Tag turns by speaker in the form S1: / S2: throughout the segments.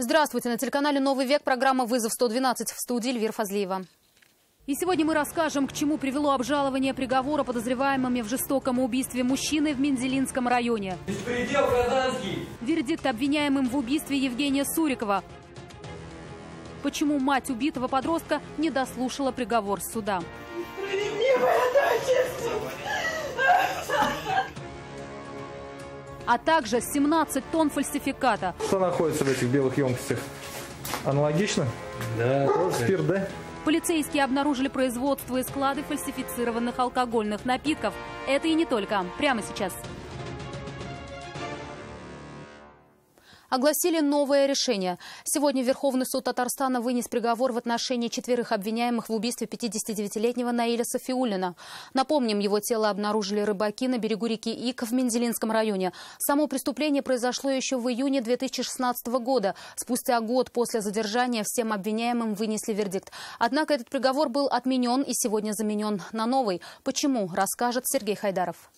S1: Здравствуйте! На телеканале «Новый век» программа «Вызов 112», в студии Эльвира Фазлиева. И сегодня мы расскажем, к чему привело обжалование приговора подозреваемыми в жестоком убийстве мужчины в Мензелинском районе.
S2: Беспредел казанский!
S1: Вердикт обвиняемым в убийстве Евгения Сурикова. Почему мать убитого подростка не дослушала приговор суда. А также 17 тонн фальсификата.
S3: Что находится в этих белых емкостях? Аналогично?
S2: Да.
S3: Спирт, да?
S1: Полицейские обнаружили производство и склады фальсифицированных алкогольных напитков. Это и не только. Прямо сейчас. Огласили новое решение. Сегодня Верховный суд Татарстана вынес приговор в отношении 4 обвиняемых в убийстве 59-летнего Наиля Сафиуллина. Напомним, его тело обнаружили рыбаки на берегу реки Ик в Мензелинском районе. Само преступление произошло еще в июне 2016 года. Спустя год после задержания всем обвиняемым вынесли вердикт. Однако этот приговор был отменен и сегодня заменен на новый. Почему, расскажет Сергей Хайдаров.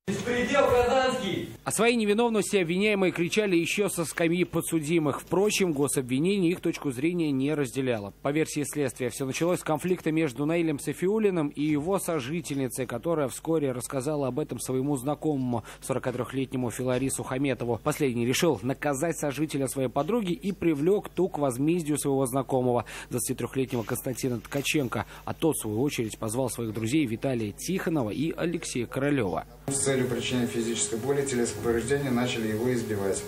S2: Беспредел казанский!
S4: О своей невиновности обвиняемые кричали еще со скамьи подсудимых. Впрочем, гособвинение их точку зрения не разделяло. По версии следствия, все началось с конфликта между Наилем Сафиуллиным и его сожительницей, которая вскоре рассказала об этом своему знакомому, 43-летнему Филарису Хаметову. Последний решил наказать сожителя своей подруги и привлек ту к возмездию своего знакомого, 23-летнего Константина Ткаченко. А тот, в свою очередь, позвал своих друзей Виталия Тихонова и Алексея Королева.
S5: С целью причинения физической боли, телесных повреждений начали его избивать.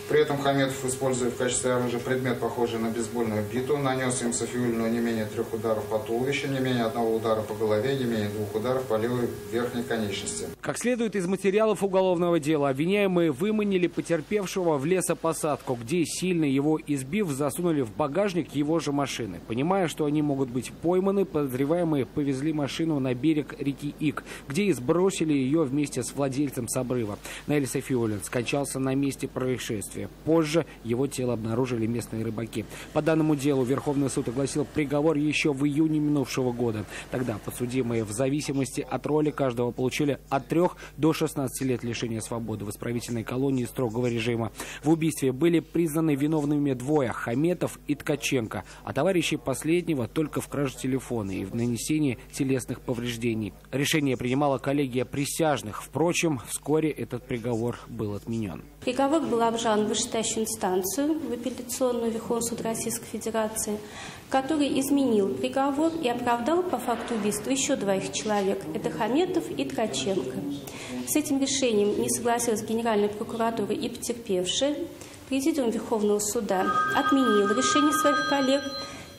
S5: При этом Хаметов, используя в качестве оружия предмет, похожий на бейсбольную биту, нанес им Сафиуллину не менее 3 ударов по туловищу, не менее 1 удара по голове, не менее 2 ударов по левой верхней конечности.
S4: Как следует из материалов уголовного дела, обвиняемые выманили потерпевшего в лесопосадку, где, сильно его избив, засунули в багажник его же машины. Понимая, что они могут быть пойманы, подозреваемые повезли машину на берег реки Ик, где и сбросили ее вместе с владельцем с обрыва. Наиль Сафиуллин скончался на месте происшествия. Позже его тело обнаружили местные рыбаки. По данному делу Верховный суд огласил приговор еще в июне минувшего года. Тогда подсудимые в зависимости от роли каждого получили от 3 до 16 лет лишения свободы в исправительной колонии строгого режима. В убийстве были признаны виновными 2 – Хаметов и Ткаченко, а товарищи последнего только в краже телефона и в нанесении телесных повреждений. Решение принимала коллегия присяжных. Впрочем, вскоре этот приговор был отменен.
S6: Приговор был обжалован в вышестоящую инстанцию, в апелляционную Верховный суд Российской Федерации, который изменил приговор и оправдал по факту убийства еще 2 человек. Это Хаметов и Ткаченко. С этим решением не согласилась Генеральная прокуратура и потерпевшая. Президиум Верховного суда отменил решение своих коллег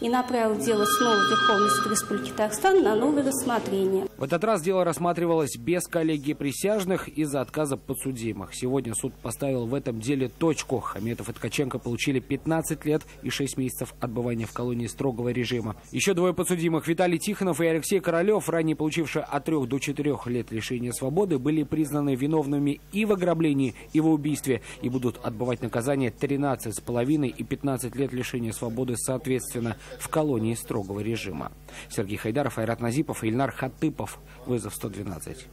S6: и направил дело снова в Верховный суд Республики Татарстан на новое рассмотрение.
S4: В этот раз дело рассматривалось без коллегии присяжных из-за отказа подсудимых. Сегодня суд поставил в этом деле точку. Хаметов и Ткаченко получили 15 лет и 6 месяцев отбывания в колонии строгого режима. Еще 2 подсудимых, Виталий Тихонов и Алексей Королев, ранее получившие от 3 до 4 лет лишения свободы, были признаны виновными и в ограблении, и в убийстве, и будут отбывать наказание 13,5 и 15 лет лишения свободы соответственно в колонии строгого режима. Сергей Хайдаров, Айрат Назипов и Ильнар Хатыпов. Вызов 112.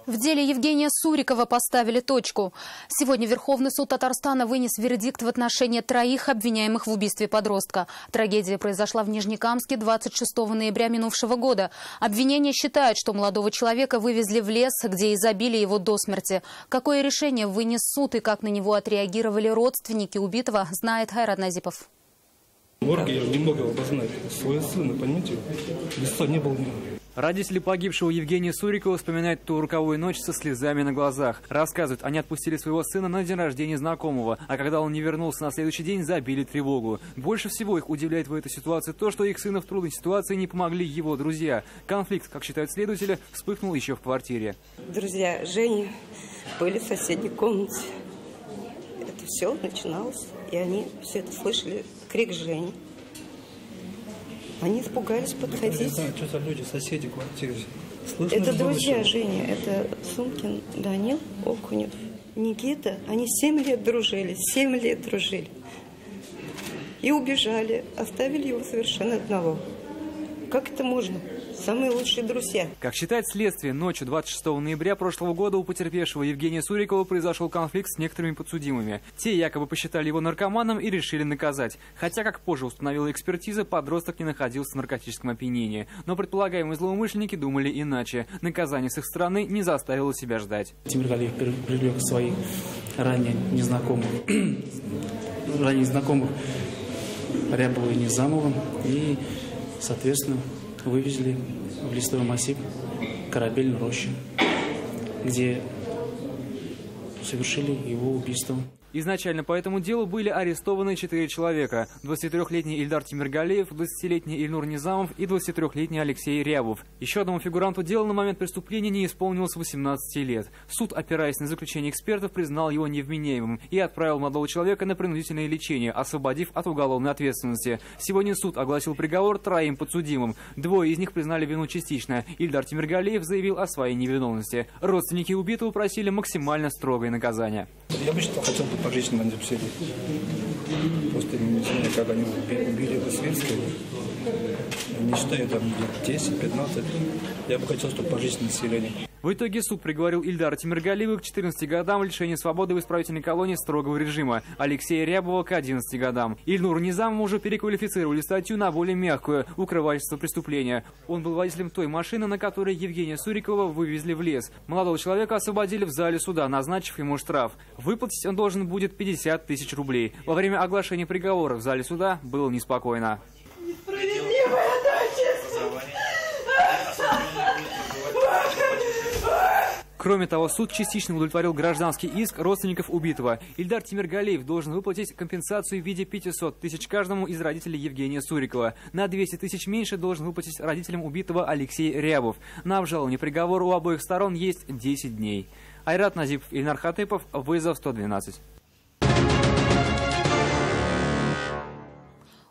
S1: В деле Евгения Сурикова поставили точку. Сегодня Верховный суд Татарстана вынес вердикт в отношении 3 обвиняемых в убийстве подростка. Трагедия произошла в Нижнекамске 26 ноября минувшего года. Обвинение считает, что молодого человека вывезли в лес, где избили его до смерти. Какое решение вынес суд и как на него отреагировали родственники убитого, знает Айрат Назипов.
S7: В морге я не мог его опознать. Своего сына, понимаете? Лица не было.
S8: Родители погибшего Евгения Сурикова вспоминают ту роковую ночь со слезами на глазах. Рассказывают, они отпустили своего сына на день рождения знакомого, а когда он не вернулся на следующий день, забили тревогу. Больше всего их удивляет в этой ситуации то, что их сыну в трудной ситуации не помогли его друзья. Конфликт, как считают следователи, вспыхнул еще в квартире.
S9: Друзья Жени были в соседней комнате. Это все начиналось, и они все это слышали, крик Жени. Они испугались подходить.
S7: Я не знаю, что за люди, соседи квартиры. Слышно,
S9: это друзья Жени, это Сумкин, Данил, Окунев, Никита. Они 7 лет дружили, 7 лет дружили. И убежали, оставили его совершенно одного. Как это можно? самые лучшие друзья.
S8: Как считает следствие, ночью 26 ноября прошлого года у потерпевшего Евгения Сурикова произошел конфликт с некоторыми подсудимыми. Те якобы посчитали его наркоманом и решили наказать. Хотя, как позже установила экспертиза, подросток не находился в наркотическом опьянении. Но предполагаемые злоумышленники думали иначе. Наказание с их стороны не заставило себя ждать.
S10: Тимиргалиев привлек своих ранее знакомых Рябова и Низамова и, соответственно, вывезли в лесной массив Корабельной рощи, где совершили его убийство.
S8: Изначально по этому делу были арестованы 4 человека. 23-летний Ильдар Тимиргалиев, 20-летний Ильнур Низамов и 23-летний Алексей Рябов. Еще одному фигуранту дела на момент преступления не исполнилось 18 лет. Суд, опираясь на заключение экспертов, признал его невменяемым и отправил молодого человека на принудительное лечение, освободив от уголовной ответственности. Сегодня суд огласил приговор 3 подсудимым. 2 из них признали вину частично. Ильдар Тимиргалиев заявил о своей невиновности. Родственники убитого просили максимально строгое наказание.
S7: Я бы хотел бы пожизненно посидеть. Просто не знаю, как они убили бы Свирского. Не считаю, там 10-15. Я бы хотел, чтобы пожизненное население.
S8: В итоге суд приговорил Ильдара Тимиргалиева к 14 годам лишения свободы в исправительной колонии строгого режима, Алексея Рябова к 11 годам. Ильнуру Низамову уже переквалифицировали статью на более мягкую – укрывательство преступления. Он был водителем той машины, на которой Евгения Сурикова вывезли в лес. Молодого человека освободили в зале суда, назначив ему штраф. Выплатить он должен будет 50 000 рублей. Во время оглашения приговора в зале суда было неспокойно. Кроме того, суд частично удовлетворил гражданский иск родственников убитого. Ильдар Тимиргалиев должен выплатить компенсацию в виде 500 000 каждому из родителей Евгения Сурикова. На 200 000 меньше должен выплатить родителям убитого Алексей Рябов. На обжалование приговора у обоих сторон есть 10 дней. Айрат Назипов, Ильнар Хатыпов, вызов 112.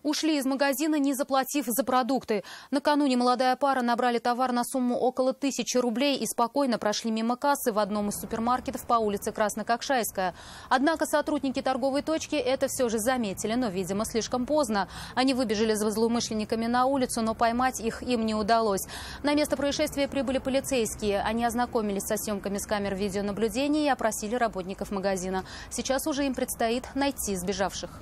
S1: Ушли из магазина, не заплатив за продукты. Накануне молодая пара набрали товар на сумму около 1000 рублей и спокойно прошли мимо кассы в одном из супермаркетов по улице Краснококшайская. Однако сотрудники торговой точки это все же заметили, но, видимо, слишком поздно. Они выбежали за злоумышленниками на улицу, но поймать их им не удалось. На место происшествия прибыли полицейские. Они ознакомились со съемками с камер видеонаблюдения и опросили работников магазина. Сейчас уже им предстоит найти сбежавших.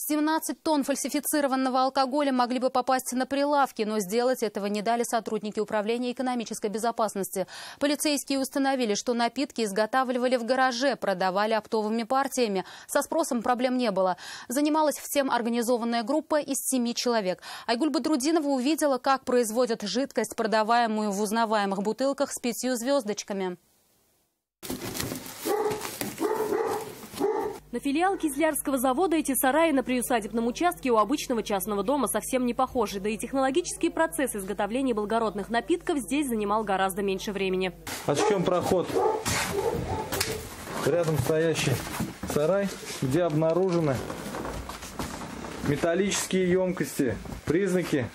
S1: 17 тонн фальсифицированного алкоголя могли бы попасть на прилавки, но сделать этого не дали сотрудники Управления экономической безопасности. Полицейские установили, что напитки изготавливали в гараже, продавали оптовыми партиями. Со спросом проблем не было. Занималась всем организованная группа из 7 человек. Айгуль Бадрудинова увидела, как производят жидкость, продаваемую в узнаваемых бутылках с 5 звездочками.
S11: На филиал Кизлярского завода эти сараи на приусадебном участке у обычного частного дома совсем не похожи. Да и технологический процесс изготовления благородных напитков здесь занимал гораздо меньше времени.
S3: Отчем проход. Рядом стоящий сарай, где обнаружены металлические емкости, признаки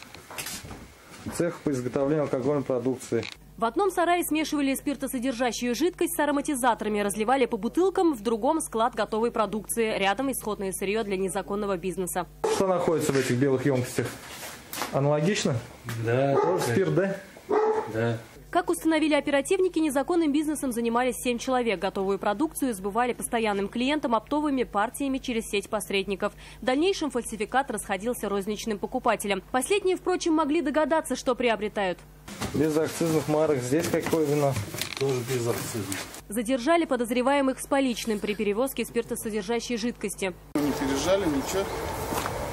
S3: цеха по изготовлению алкогольной продукции.
S11: В одном сарае смешивали спиртосодержащую жидкость с ароматизаторами, разливали по бутылкам, в другом склад готовой продукции. Рядом исходное сырье для незаконного бизнеса.
S3: Что находится в этих белых емкостях? Аналогично?
S2: Да.
S3: Тоже спирт, да?
S2: Да.
S11: Как установили оперативники, незаконным бизнесом занимались 7 человек. Готовую продукцию сбывали постоянным клиентам оптовыми партиями через сеть посредников. В дальнейшем фальсификат расходился розничным покупателям. Последние, впрочем, могли догадаться, что приобретают.
S3: Без акцизных марок. Здесь какое вино?
S7: Тоже без акцизных.
S11: Задержали подозреваемых с поличным при перевозке спиртосодержащей жидкости.
S5: Не пережали, ничего.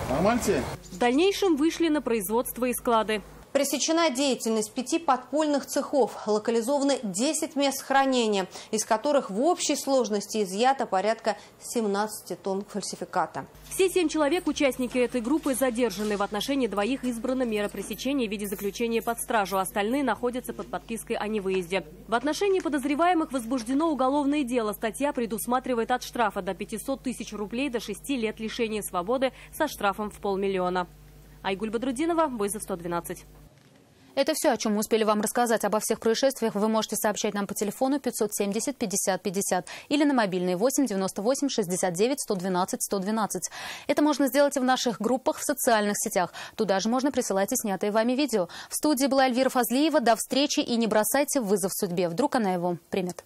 S5: Нормально тебе?
S11: В дальнейшем вышли на производство и склады.
S12: Пресечена деятельность 5 подпольных цехов. Локализованы 10 мест хранения, из которых в общей сложности изъято порядка 17 тонн фальсификата.
S11: Все 7 человек, участники этой группы, задержаны. В отношении 2 избрана мера пресечения в виде заключения под стражу. Остальные находятся под подпиской о невыезде. В отношении подозреваемых возбуждено уголовное дело. Статья предусматривает от штрафа до 500 000 рублей до 6 лет лишения свободы со штрафом в 500 000. Айгуль Бадрудинова, вызов 112.
S1: Это все, о чем мы успели вам рассказать. Обо всех происшествиях вы можете сообщать нам по телефону 570 50 50 или на мобильный 8 98 69 112 112. Это можно сделать и в наших группах в социальных сетях. Туда же можно присылать и снятые вами видео. В студии была Эльвира Фазлиева. До встречи и не бросайте вызов судьбе. Вдруг она его примет.